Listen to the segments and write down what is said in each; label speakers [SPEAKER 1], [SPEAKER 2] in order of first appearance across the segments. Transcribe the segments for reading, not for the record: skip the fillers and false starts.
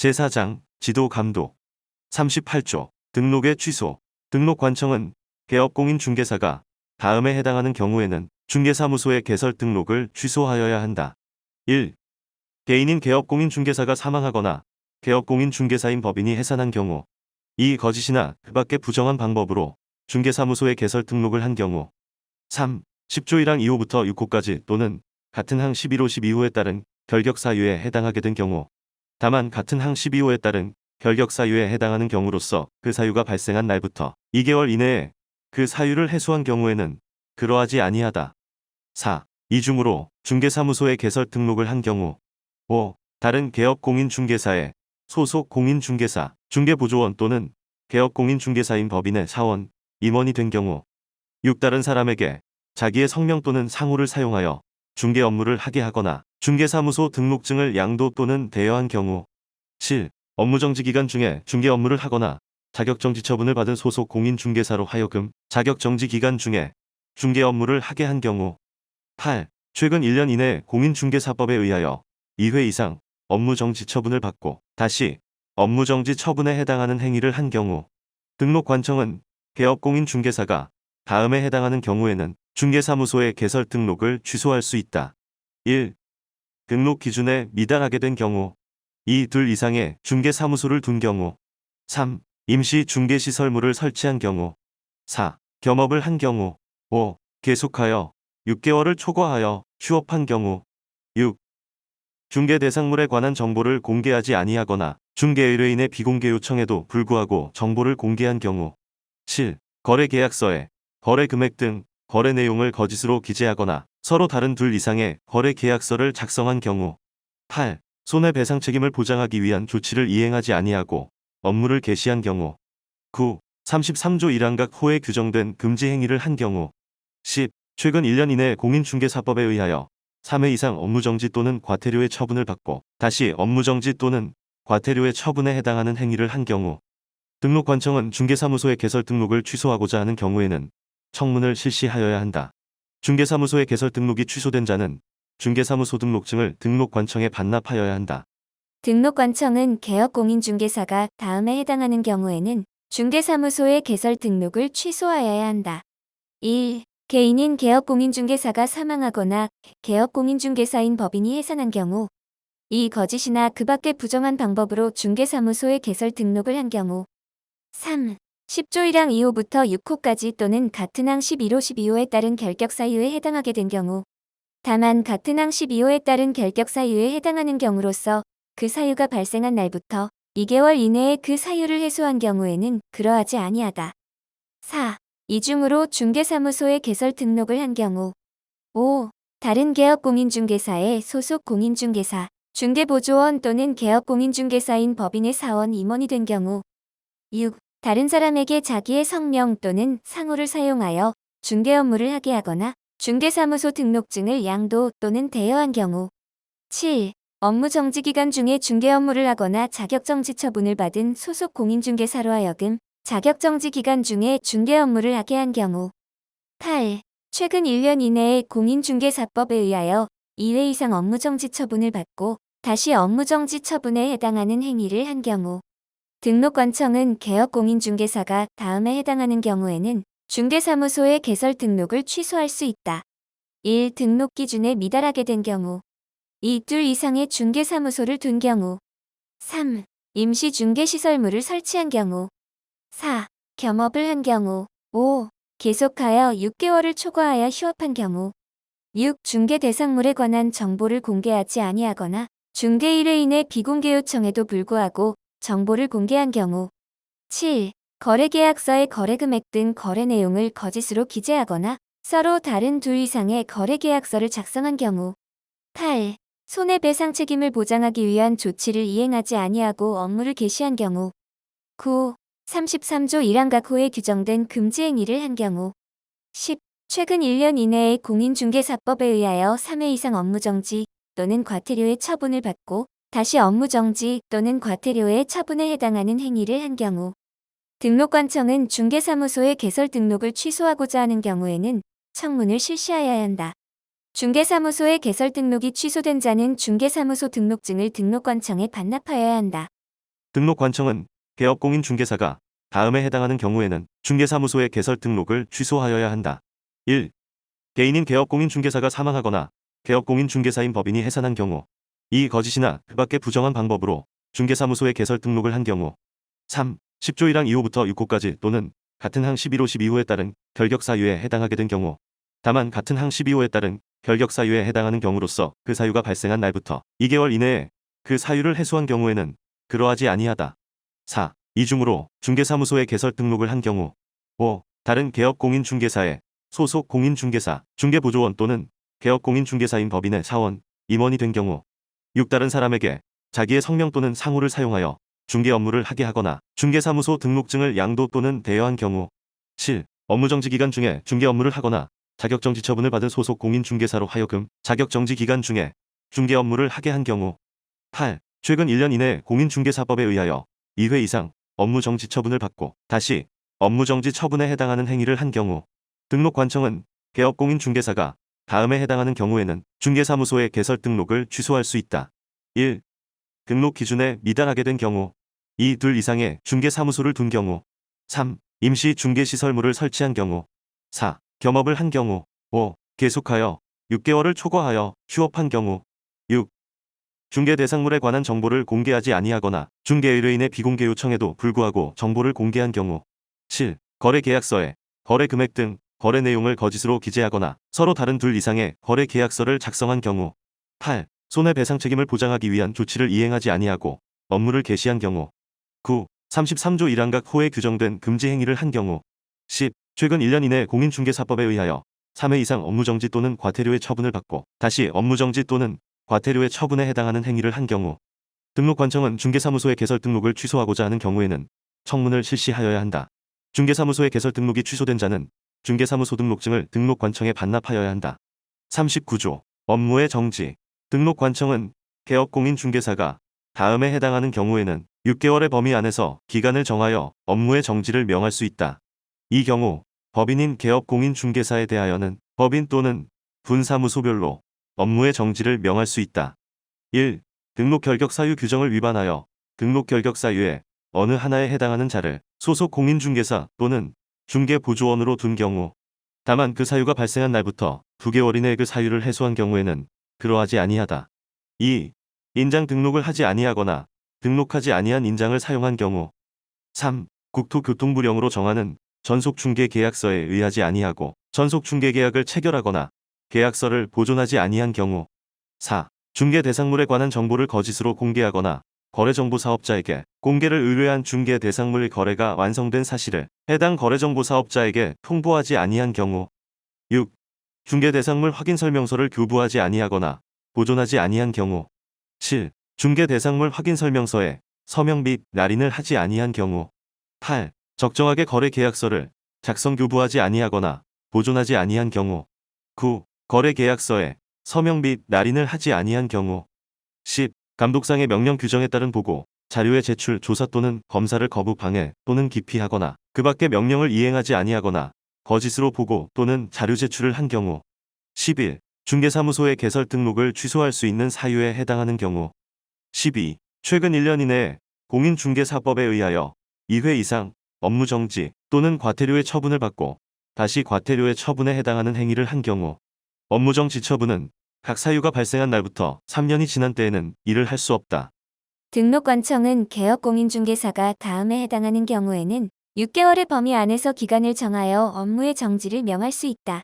[SPEAKER 1] 제4장 지도감독 38조 등록의 취소. 등록관청은 개업공인중개사가 다음에 해당하는 경우에는 중개사무소의 개설 등록을 취소하여야 한다. 1. 개인인 개업공인중개사가 사망하거나 개업공인중개사인 법인이 해산한 경우. 2. 거짓이나 그 밖의 부정한 방법으로 중개사무소의 개설 등록을 한 경우. 3. 10조 1항 2호부터 6호까지 또는 같은 항 11호 12호에 따른 결격사유에 해당하게 된 경우. 다만 같은 항 12호에 따른 결격사유에 해당하는 경우로서 그 사유가 발생한 날부터 2개월 이내에 그 사유를 해소한 경우에는 그러하지 아니하다. 4. 이중으로 중개사무소에 개설 등록을 한 경우. 5. 다른 개업공인중개사의 소속 공인중개사, 중개보조원 또는 개업공인중개사인 법인의 사원, 임원이 된 경우. 6. 다른 사람에게 자기의 성명 또는 상호를 사용하여 중개 업무를 하게 하거나 중개사무소 등록증을 양도 또는 대여한 경우. 7. 업무정지 기간 중에 중개 업무를 하거나 자격정지 처분을 받은 소속 공인중개사로 하여금 자격정지 기간 중에 중개 업무를 하게 한 경우. 8. 최근 1년 이내 공인중개사법에 의하여 2회 이상 업무정지 처분을 받고 다시 업무정지 처분에 해당하는 행위를 한 경우. 등록관청은 개업공인중개사가 다음에 해당하는 경우에는 중개사무소의 개설 등록을 취소할 수 있다. 1. 등록 기준에 미달하게 된 경우. 2. 둘 이상의 중개사무소를 둔 경우. 3. 임시 중개시설물을 설치한 경우. 4. 겸업을 한 경우. 5. 계속하여 6개월을 초과하여 휴업한 경우. 6. 중개 대상물에 관한 정보를 공개하지 아니하거나 중개 의뢰인의 비공개 요청에도 불구하고 정보를 공개한 경우. 7. 거래 계약서에 거래 금액 등 거래 내용을 거짓으로 기재하거나 서로 다른 둘 이상의 거래 계약서를 작성한 경우. 8. 손해배상 책임을 보장하기 위한 조치를 이행하지 아니하고 업무를 개시한 경우. 9. 33조 1항각 호에 규정된 금지 행위를 한 경우. 10. 최근 1년 이내 공인중개사법에 의하여 3회 이상 업무정지 또는 과태료의 처분을 받고 다시 업무정지 또는 과태료의 처분에 해당하는 행위를 한 경우. 등록관청은 중개사무소의 개설 등록을 취소하고자 하는 경우에는 청문을 실시하여야 한다. 중개사무소의 개설 등록이 취소된 자는 중개사무소 등록증을 등록관청에 반납하여야 한다.
[SPEAKER 2] 등록관청은 개업공인중개사가 다음에 해당하는 경우에는 중개사무소의 개설 등록을 취소하여야 한다. 1. 개인인 개업공인중개사가 사망하거나 개업공인중개사인 법인이 해산한 경우. 2. 거짓이나 그 밖의 부정한 방법으로 중개사무소의 개설 등록을 한 경우. 3. 10조 1항 2호부터 6호까지 또는 같은 항 11호 12호에 따른 결격사유에 해당하게 된 경우. 다만 같은 항 12호에 따른 결격사유에 해당하는 경우로서 그 사유가 발생한 날부터 2개월 이내에 그 사유를 해소한 경우에는 그러하지 아니하다. 4. 이중으로 중개사무소에 개설 등록을 한 경우. 5. 다른 개업공인중개사의 소속 공인중개사, 중개보조원 또는 개업공인중개사인 법인의 사원 임원이 된 경우. 6. 다른 사람에게 자기의 성명 또는 상호를 사용하여 중개 업무를 하게 하거나 중개사무소 등록증을 양도 또는 대여한 경우. 7. 업무정지 기간 중에 중개 업무를 하거나 자격정지 처분을 받은 소속 공인중개사로 하여금 자격정지 기간 중에 중개 업무를 하게 한 경우. 8. 최근 1년 이내에 공인중개사법에 의하여 2회 이상 업무정지 처분을 받고 다시 업무정지 처분에 해당하는 행위를 한 경우. 등록관청은 개업공인중개사가 다음에 해당하는 경우에는 중개사무소의 개설 등록을 취소할 수 있다. 1. 등록 기준에 미달하게 된 경우. 2. 둘 이상의 중개사무소를 둔 경우. 3. 임시 중개시설물을 설치한 경우. 4. 겸업을 한 경우. 5. 계속하여 6개월을 초과하여 휴업한 경우. 6. 중개 대상물에 관한 정보를 공개하지 아니하거나 중개 의뢰인의 비공개 요청에도 불구하고 정보를 공개한 경우. 7. 거래계약서의 거래금액 등 거래 내용을 거짓으로 기재하거나 서로 다른 둘 이상의 거래계약서를 작성한 경우. 8. 손해배상 책임을 보장하기 위한 조치를 이행하지 아니하고 업무를 개시한 경우. 9. 33조 1항각 호에 규정된 금지 행위를 한 경우. 10. 최근 1년 이내에 공인중개사법에 의하여 3회 이상 업무정지 또는 과태료의 처분을 받고 다시 업무정지 또는 과태료의 처분에 해당하는 행위를 한 경우. 등록관청은 중개사무소의 개설 등록을 취소하고자 하는 경우에는 청문을 실시하여야 한다. 중개사무소의 개설 등록이 취소된 자는 중개사무소 등록증을 등록관청에 반납하여야 한다.
[SPEAKER 1] 등록관청은 개업공인중개사가 다음에 해당하는 경우에는 중개사무소의 개설 등록을 취소하여야 한다. 1. 개인인 개업공인중개사가 사망하거나 개업공인중개사인 법인이 해산한 경우. 2. 거짓이나 그 밖의 부정한 방법으로 중개사무소의 개설 등록을 한 경우. 3. 10조 1항 2호부터 6호까지 또는 같은 항 11호 12호에 따른 결격사유에 해당하게 된 경우. 다만 같은 항 12호에 따른 결격사유에 해당하는 경우로서 그 사유가 발생한 날부터 2개월 이내에 그 사유를 해소한 경우에는 그러하지 아니하다. 4. 이중으로 중개사무소의 개설 등록을 한 경우. 5. 다른 개업공인중개사의 소속 공인중개사, 중개보조원 또는 개업공인중개사인 법인의 사원, 임원이 된 경우. 6. 다른 사람에게 자기의 성명 또는 상호를 사용하여 중개 업무를 하게 하거나 중개사무소 등록증을 양도 또는 대여한 경우. 7. 업무정지 기간 중에 중개 업무를 하거나 자격정지 처분을 받은 소속 공인중개사로 하여금 자격정지 기간 중에 중개 업무를 하게 한 경우. 8. 최근 1년 이내 공인중개사법에 의하여 2회 이상 업무정지 처분을 받고 다시 업무정지 처분에 해당하는 행위를 한 경우. 등록관청은 개업공인중개사가 다음에 해당하는 경우에는 중개사무소의 개설 등록을 취소할 수 있다. 1. 등록 기준에 미달하게 된 경우. 2. 둘 이상의 중개사무소를 둔 경우. 3. 임시 중개시설물을 설치한 경우. 4. 겸업을 한 경우. 5. 계속하여 6개월을 초과하여 휴업한 경우. 6. 중개 대상물에 관한 정보를 공개하지 아니하거나 중개 의뢰인의 비공개 요청에도 불구하고 정보를 공개한 경우. 7. 거래 계약서에 거래 금액 등 거래 내용을 거짓으로 기재하거나 서로 다른 둘 이상의 거래 계약서를 작성한 경우. 8. 손해배상 책임을 보장하기 위한 조치를 이행하지 아니하고 업무를 개시한 경우. 9. 33조 1항각 호에 규정된 금지 행위를 한 경우. 10. 최근 1년 이내 공인중개사법에 의하여 3회 이상 업무정지 또는 과태료의 처분을 받고 다시 업무정지 또는 과태료의 처분에 해당하는 행위를 한 경우. 등록관청은 중개사무소의 개설 등록을 취소하고자 하는 경우에는 청문을 실시하여야 한다. 중개사무소의 개설 등록이 취소된 자는 중개사무소 등록증을 등록관청에 반납하여야 한다. 39조. 업무의 정지. 등록관청은 개업공인중개사가 다음에 해당하는 경우에는 6개월의 범위 안에서 기간을 정하여 업무의 정지를 명할 수 있다. 이 경우 법인인 개업공인중개사에 대하여는 법인 또는 분사무소별로 업무의 정지를 명할 수 있다. 1. 등록 결격 사유 규정을 위반하여 등록 결격 사유에 어느 하나에 해당하는 자를 소속 공인중개사 또는 중개보조원으로 둔 경우. 다만 그 사유가 발생한 날부터 2개월 이내에 그 사유를 해소한 경우에는 그러하지 아니하다. 2. 인장 등록을 하지 아니하거나 등록하지 아니한 인장을 사용한 경우. 3. 국토교통부령으로 정하는 전속중개계약서에 의하지 아니하고 전속중개계약을 체결하거나 계약서를 보존하지 아니한 경우. 4. 중개 대상물에 관한 정보를 거짓으로 공개하거나 거래정보 사업자에게 공개를 의뢰한 중개 대상물 거래가 완성된 사실을 해당 거래정보 사업자에게 통보하지 아니한 경우. 6. 중개 대상물 확인 설명서를 교부하지 아니하거나 보존하지 아니한 경우. 7. 중개 대상물 확인 설명서에 서명 및 날인을 하지 아니한 경우. 8. 적정하게 거래 계약서를 작성 교부하지 아니하거나 보존하지 아니한 경우. 9. 거래 계약서에 서명 및 날인을 하지 아니한 경우. 10. 감독상의 명령 규정에 따른 보고, 자료의 제출, 조사 또는 검사를 거부, 방해 또는 기피하거나 그 밖의 명령을 이행하지 아니하거나 거짓으로 보고 또는 자료 제출을 한 경우. 11. 중개사무소의 개설 등록을 취소할 수 있는 사유에 해당하는 경우. 12. 최근 1년 이내에 공인중개사법에 의하여 2회 이상 업무정지 또는 과태료의 처분을 받고 다시 과태료의 처분에 해당하는 행위를 한 경우. 업무정지 처분은 각 사유가 발생한 날부터 3년이 지난 때에는 일을 할 수 없다.
[SPEAKER 2] 등록관청은 개업공인중개사가 다음에 해당하는 경우에는 6개월의 범위 안에서 기간을 정하여 업무의 정지를 명할 수 있다.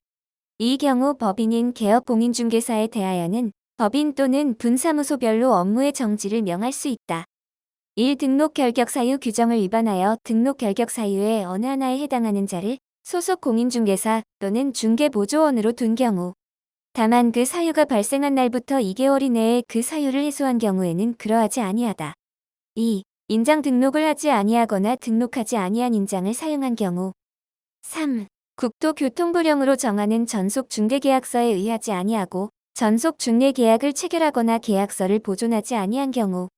[SPEAKER 2] 이 경우 법인인 개업공인중개사에 대하여는 법인 또는 분사무소별로 업무의 정지를 명할 수 있다. 1. 등록 결격 사유 규정을 위반하여 등록 결격 사유의 어느 하나에 해당하는 자를 소속 공인중개사 또는 중개보조원으로 둔 경우. 다만 그 사유가 발생한 날부터 2개월 이내에 그 사유를 해소한 경우에는 그러하지 아니하다. 2. 인장 등록을 하지 아니하거나 등록하지 아니한 인장을 사용한 경우. 3. 국토교통부령으로 정하는 전속중개계약서에 의하지 아니하고 전속중개계약을 체결하거나 계약서를 보존하지 아니한 경우.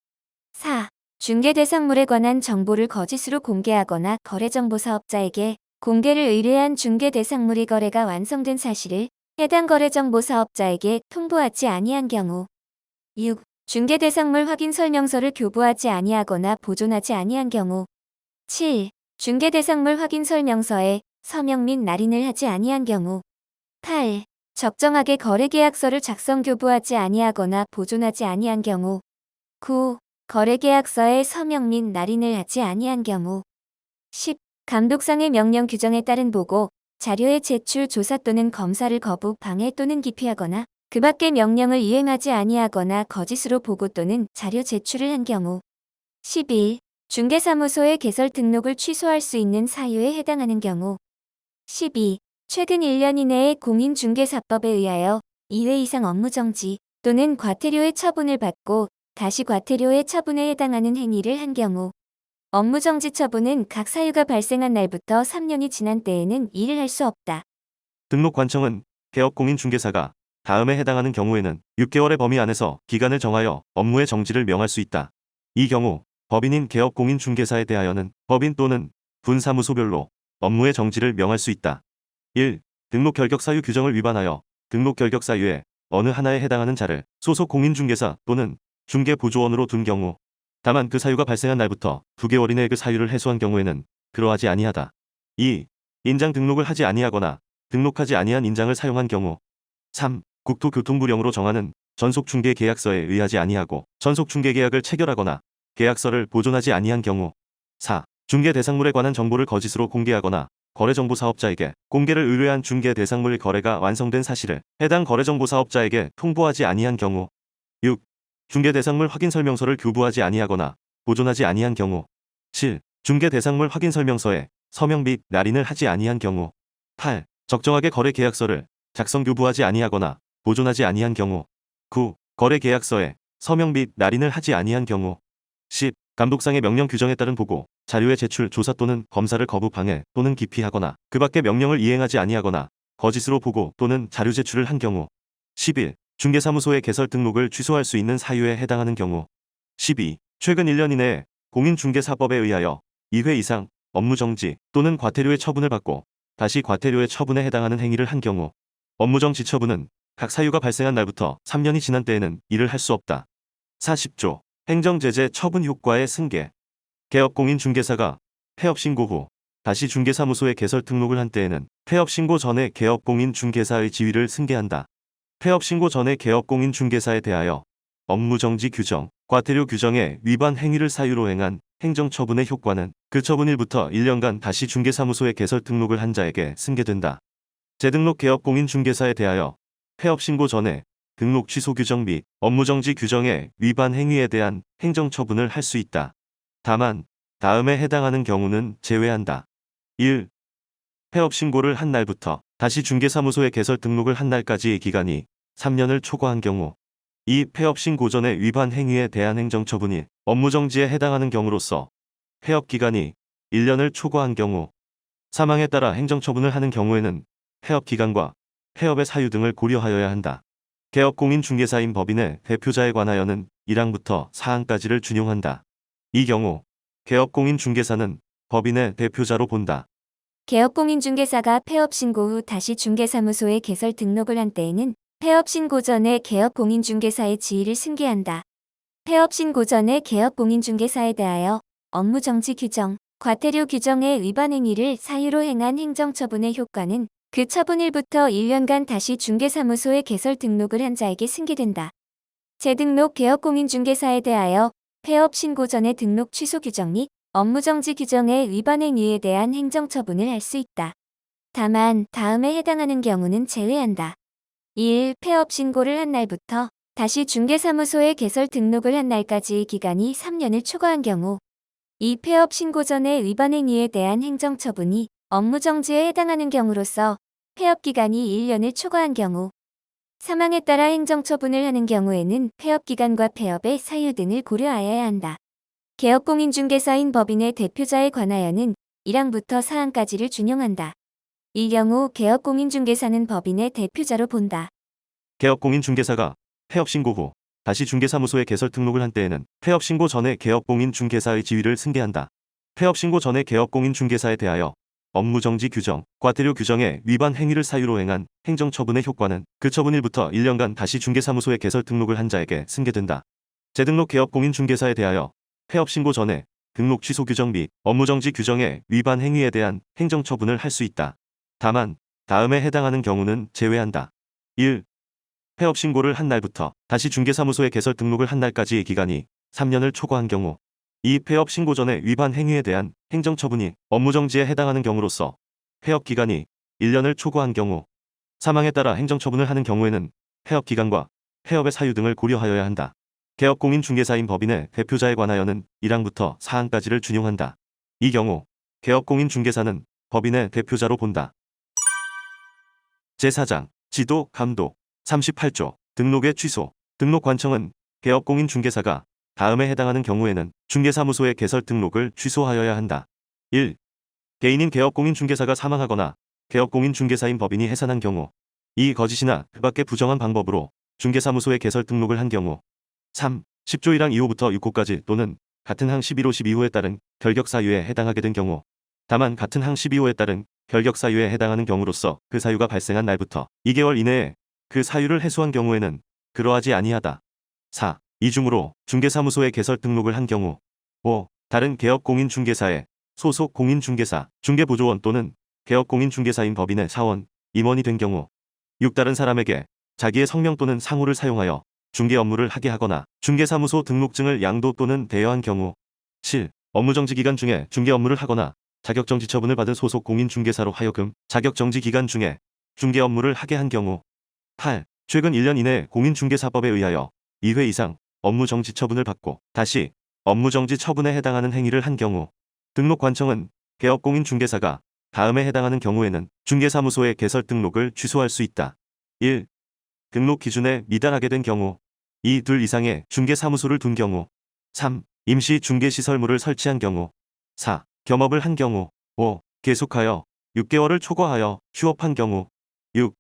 [SPEAKER 2] 4. 중개 대상물에 관한 정보를 거짓으로 공개하거나 거래정보 사업자에게 공개를 의뢰한 중개 대상물의 거래가 완성된 사실을 해당 거래정보 사업자에게 통보하지 아니한 경우. 6. 중개대상물 확인 설명서를 교부하지 아니하거나 보존하지 아니한 경우. 7. 중개대상물 확인 설명서에 서명 및 날인을 하지 아니한 경우. 8. 적정하게 거래계약서를 작성 교부하지 아니하거나 보존하지 아니한 경우. 9. 거래계약서에 서명 및 날인을 하지 아니한 경우. 10. 감독상의 명령 규정에 따른 보고, 자료의 제출 조사 또는 검사를 거부, 방해 또는 기피하거나 그 밖의 명령을 이행하지 아니하거나 거짓으로 보고 또는 자료 제출을 한 경우. 11. 중개사무소의 개설 등록을 취소할 수 있는 사유에 해당하는 경우. 12. 최근 1년 이내에 공인중개사법에 의하여 2회 이상 업무정지 또는 과태료의 처분을 받고 다시 과태료의 처분에 해당하는 행위를 한 경우. 업무정지 처분은 각 사유가 발생한 날부터 3년이 지난 때에는 일을 할 수 없다.
[SPEAKER 1] 등록 관청은 개업공인중개사가 다음에 해당하는 경우에는 6개월의 범위 안에서 기간을 정하여 업무의 정지를 명할 수 있다. 이 경우 법인인 개업공인중개사에 대하여는 법인 또는 분사무소별로 업무의 정지를 명할 수 있다. 1. 등록 결격 사유 규정을 위반하여 등록 결격 사유의 어느 하나에 해당하는 자를 소속 공인중개사 또는 중개보조원으로 둔 경우. 다만 그 사유가 발생한 날부터 2개월 이내에 그 사유를 해소한 경우에는 그러하지 아니하다. 2. 인장 등록을 하지 아니하거나 등록하지 아니한 인장을 사용한 경우. 3. 국토교통부령으로 정하는 전속중개계약서에 의하지 아니하고 전속중개계약을 체결하거나 계약서를 보존하지 아니한 경우. 4. 중개대상물에 관한 정보를 거짓으로 공개하거나 거래정보 사업자에게 공개를 의뢰한 중개대상물 거래가 완성된 사실을 해당 거래정보 사업자에게 통보하지 아니한 경우. 6. 중개대상물 확인설명서를 교부하지 아니하거나 보존하지 아니한 경우. 7. 중개대상물 확인설명서에 서명 및 날인을 하지 아니한 경우. 8. 적정하게 거래계약서를 작성 교부하지 아니하거나 보존하지 아니한 경우. 9. 거래계약서에 서명 및 날인을 하지 아니한 경우. 10. 감독상의 명령 규정에 따른 보고, 자료의 제출, 조사 또는 검사를 거부, 방해 또는 기피하거나 그 밖의 명령을 이행하지 아니하거나 거짓으로 보고 또는 자료 제출을 한 경우. 11. 중개사무소의 개설 등록을 취소할 수 있는 사유에 해당하는 경우. 12. 최근 1년 이내에 공인중개사법에 의하여 2회 이상 업무정지 또는 과태료의 처분을 받고 다시 과태료의 처분에 해당하는 행위를 한 경우. 업무정지 처분은 각 사유가 발생한 날부터 3년이 지난 때에는 일을 할 수 없다. 40조 행정제재 처분 효과의 승계. 개업공인중개사가 폐업신고 후 다시 중개사무소에 개설 등록을 한 때에는 폐업신고 전에 개업공인중개사의 지위를 승계한다. 폐업신고 전에 개업공인중개사에 대하여 업무정지 규정, 과태료 규정의 위반 행위를 사유로 행한 행정처분의 효과는 그 처분일부터 1년간 다시 중개사무소에 개설 등록을 한 자에게 승계된다. 재등록 개업공인중개사에 대하여 폐업신고 전에 등록 취소 규정 및 업무정지 규정의 위반 행위에 대한 행정처분을 할 수 있다. 다만 다음에 해당하는 경우는 제외한다. 1. 폐업신고를 한 날부터 다시 중개사무소에 개설 등록을 한 날까지의 기간이 3년을 초과한 경우. 2. 폐업신고 전의 위반 행위에 대한 행정처분이 업무정지에 해당하는 경우로서 폐업기간이 1년을 초과한 경우. 사망에 따라 행정처분을 하는 경우에는 폐업기간과 폐업의 사유 등을 고려하여야 한다. 개업공인중개사인 법인의 대표자에 관하여는 1항부터 4항까지를 준용한다. 이 경우 개업공인중개사는 법인의 대표자로 본다.
[SPEAKER 2] 개업공인중개사가 폐업신고 후 다시 중개사무소에 개설 등록을 한 때에는 폐업신고 전에 개업공인중개사의 지위를 승계한다. 폐업신고 전에 개업공인중개사에 대하여 업무정지 규정, 과태료 규정의 위반 행위를 사유로 행한 행정처분의 효과는 그 처분일부터 1년간 다시 중개사무소에 개설 등록을 한 자에게 승계된다. 재등록 개업공인중개사에 대하여 폐업신고 전의 등록 취소 규정 및 업무정지 규정의 위반 행위에 대한 행정처분을 할 수 있다. 다만 다음에 해당하는 경우는 제외한다. 1. 폐업신고를 한 날부터 다시 중개사무소에 개설 등록을 한 날까지의 기간이 3년을 초과한 경우. 2. 폐업신고 전의 위반 행위에 대한 행정처분이 업무정지에 해당하는 경우로서 폐업기간이 1년을 초과한 경우. 사망에 따라 행정처분을 하는 경우에는 폐업기간과 폐업의 사유 등을 고려하여야 한다. 개업공인중개사인 법인의 대표자에 관하여는 1항부터 4항까지를 준용한다. 이 경우 개업공인중개사는 법인의 대표자로 본다.
[SPEAKER 1] 개업공인중개사가 폐업신고 후 다시 중개사무소에 개설 등록을 한 때에는 폐업신고 전에 개업공인중개사의 지위를 승계한다. 폐업신고 전에 개업공인중개사에 대하여 업무정지 규정, 과태료 규정의 위반 행위를 사유로 행한 행정처분의 효과는 그 처분일부터 1년간 다시 중개사무소에 개설 등록을 한 자에게 승계된다. 재등록 개업공인중개사에 대하여 폐업 신고 전에 등록 취소 규정 및 업무정지 규정의 위반 행위에 대한 행정처분을 할 수 있다. 다만 다음에 해당하는 경우는 제외한다. 1. 폐업 신고를 한 날부터 다시 중개사무소에 개설 등록을 한 날까지의 기간이 3년을 초과한 경우 2. 폐업 신고 전에 위반 행위에 대한 행정처분이 업무정지에 해당하는 경우로서 폐업 기간이 1년을 초과한 경우 사망에 따라 행정처분을 하는 경우에는 폐업 기간과 폐업의 사유 등을 고려하여야 한다. 개업공인중개사인 법인의 대표자에 관하여는 1항부터 4항까지를 준용한다. 이 경우 개업공인중개사는 법인의 대표자로 본다. 제4장 지도, 감독 38조 등록의 취소 등록관청은 개업공인중개사가 다음에 해당하는 경우에는 중개사무소의 개설 등록을 취소하여야 한다. 1. 개인인 개업공인중개사가 사망하거나 개업공인중개사인 법인이 해산한 경우 2. 거짓이나 그 밖의 부정한 방법으로 중개사무소에 개설 등록을 한 경우 3. 10조 1항 2호부터 6호까지 또는 같은 항 11호 12호에 따른 결격사유에 해당하게 된 경우 다만 같은 항 12호에 따른 결격사유에 해당하는 경우로서 그 사유가 발생한 날부터 2개월 이내에 그 사유를 해소한 경우에는 그러하지 아니하다. 4. 이중으로 중개사무소에 개설 등록을 한 경우 5. 다른 개업공인중개사의 소속 공인중개사, 중개보조원 또는 개업공인중개사인 법인의 사원, 임원이 된 경우 6. 다른 사람에게 자기의 성명 또는 상호를 사용하여 중개 업무를 하게 하거나 중개사무소 등록증을 양도 또는 대여한 경우 7. 업무정지 기간 중에 중개 업무를 하거나 자격정지 처분을 받은 소속 공인중개사로 하여금 자격정지 기간 중에 중개 업무를 하게 한 경우 8. 최근 1년 이내 공인중개사법에 의하여 2회 이상 업무정지 처분을 받고 다시 업무정지 처분에 해당하는 행위를 한 경우 등록관청은 개업공인중개사가 다음에 해당하는 경우에는 중개사무소의 개설 등록을 취소할 수 있다. 1. 등록 기준에 미달하게 된 경우 2. 둘 이상의 중개사무소를 둔 경우 3. 임시 중개시설물을 설치한 경우 4. 겸업을 한 경우 5. 계속하여 6개월을 초과하여 휴업한 경우 6.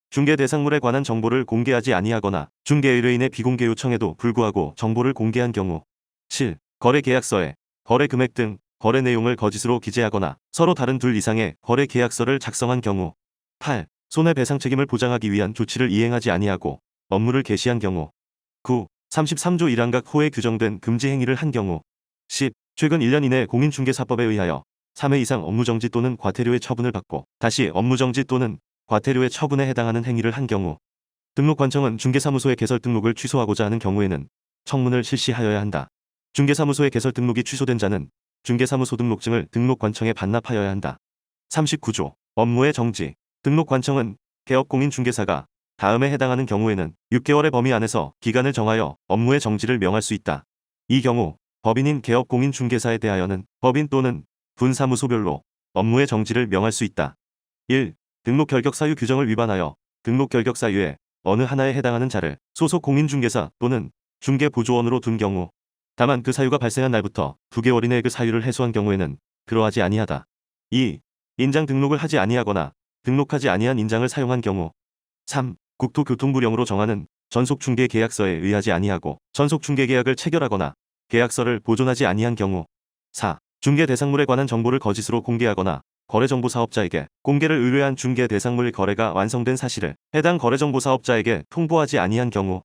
[SPEAKER 1] 중개 대상물에 관한 정보를 공개하지 아니하거나 중개 의뢰인의 비공개 요청에도 불구하고 정보를 공개한 경우 7. 거래 계약서에 거래 금액 등 거래 내용을 거짓으로 기재하거나 서로 다른 둘 이상의 거래 계약서를 작성한 경우 8. 손해배상 책임을 보장하기 위한 조치를 이행하지 아니하고 업무를 개시한 경우 9. 33조 1항각 호에 규정된 금지 행위를 한 경우 10. 최근 1년 이내 공인중개사법에 의하여 3회 이상 업무정지 또는 과태료의 처분을 받고 다시 업무정지 또는 과태료의 처분에 해당하는 행위를 한 경우 등록관청은 중개사무소의 개설 등록을 취소하고자 하는 경우에는 청문을 실시하여야 한다. 중개사무소의 개설 등록이 취소된 자는 중개사무소 등록증을 등록관청에 반납하여야 한다. 39조 업무의 정지 등록관청은 개업공인중개사가 다음에 해당하는 경우에는 6개월의 범위 안에서 기간을 정하여 업무의 정지를 명할 수 있다. 이 경우 법인인 개업공인중개사에 대하여는 법인 또는 분사무소별로 업무의 정지를 명할 수 있다. 1. 등록 결격사유 규정을 위반하여 등록 결격사유에 어느 하나에 해당하는 자를 소속 공인중개사 또는 중개보조원으로 둔 경우 다만 그 사유가 발생한 날부터 2개월 이내에 그 사유를 해소한 경우에는 그러하지 아니하다. 2. 인장 등록을 하지 아니하거나 등록하지 아니한 인장을 사용한 경우 3. 국토교통부령으로 정하는 전속중개계약서에 의하지 아니하고 전속중개계약을 체결하거나 계약서를 보존하지 아니한 경우 4. 중개 대상물에 관한 정보를 거짓으로 공개하거나 거래정보 사업자에게 공개를 의뢰한 중개 대상물 거래가 완성된 사실을 해당 거래정보 사업자에게 통보하지 아니한 경우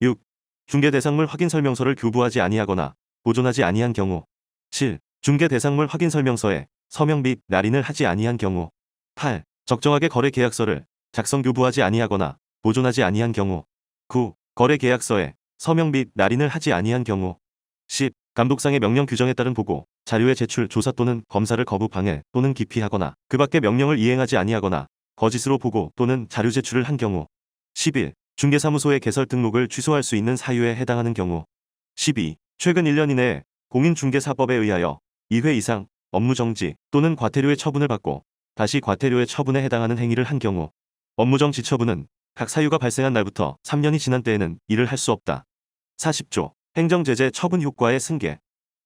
[SPEAKER 1] 6. 중개 대상물 확인 설명서를 교부하지 아니하거나 보존하지 아니한 경우 7. 중개 대상물 확인 설명서에 서명 및 날인을 하지 아니한 경우 8. 적정하게 거래 계약서를 작성 교부하지 아니하거나 보존하지 아니한 경우 9. 거래 계약서에 서명 및 날인을 하지 아니한 경우 10. 감독상의 명령 규정에 따른 보고, 자료의 제출, 조사 또는 검사를 거부, 방해 또는 기피하거나 그 밖의 명령을 이행하지 아니하거나 거짓으로 보고 또는 자료 제출을 한 경우 11. 중개사무소의 개설 등록을 취소할 수 있는 사유에 해당하는 경우 12. 최근 1년 이내에 공인중개사법에 의하여 2회 이상 업무정지 또는 과태료의 처분을 받고 다시 과태료의 처분에 해당하는 행위를 한 경우 업무정지 처분은 각 사유가 발생한 날부터 3년이 지난 때에는 이를 할 수 없다. 40조 행정제재 처분 효과의 승계.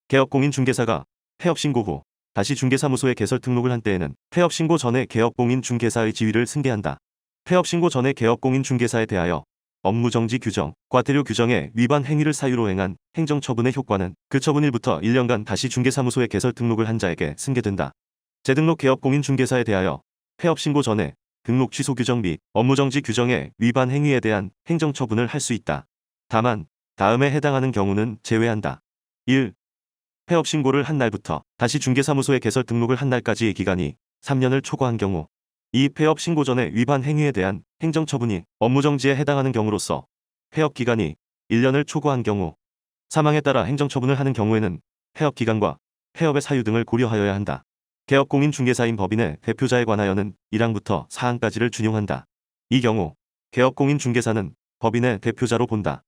[SPEAKER 1] 개업공인중개사가 폐업신고 후 다시 중개사무소에 개설 등록을 한 때에는 폐업신고 전에 개업공인중개사의 지위를 승계한다. 폐업신고 전에 개업공인중개사에 대하여 업무정지 규정, 과태료 규정의 위반 행위를 사유로 행한 행정처분의 효과는 그 처분일부터 1년간 다시 중개사무소에 개설 등록을 한 자에게 승계된다. 재등록 개업공인중개사에 대하여 폐업신고 전에 등록 취소 규정 및 업무정지 규정의 위반 행위에 대한 행정처분을 할 수 있다. 다만 다음에 해당하는 경우는 제외한다. 1. 폐업 신고를 한 날부터 다시 중개사무소에 개설 등록을 한 날까지의 기간이 3년을 초과한 경우, 이 폐업 신고 전의 위반 행위에 대한 행정처분이 업무정지에 해당하는 경우로서 폐업 기간이 1년을 초과한 경우, 사망에 따라 행정처분을 하는 경우에는 폐업 기간과 폐업의 사유 등을 고려하여야 한다. 개업공인중개사인 법인의 대표자에 관하여는 1항부터 4항까지를 준용한다. 이 경우 개업공인중개사는 법인의 대표자로 본다.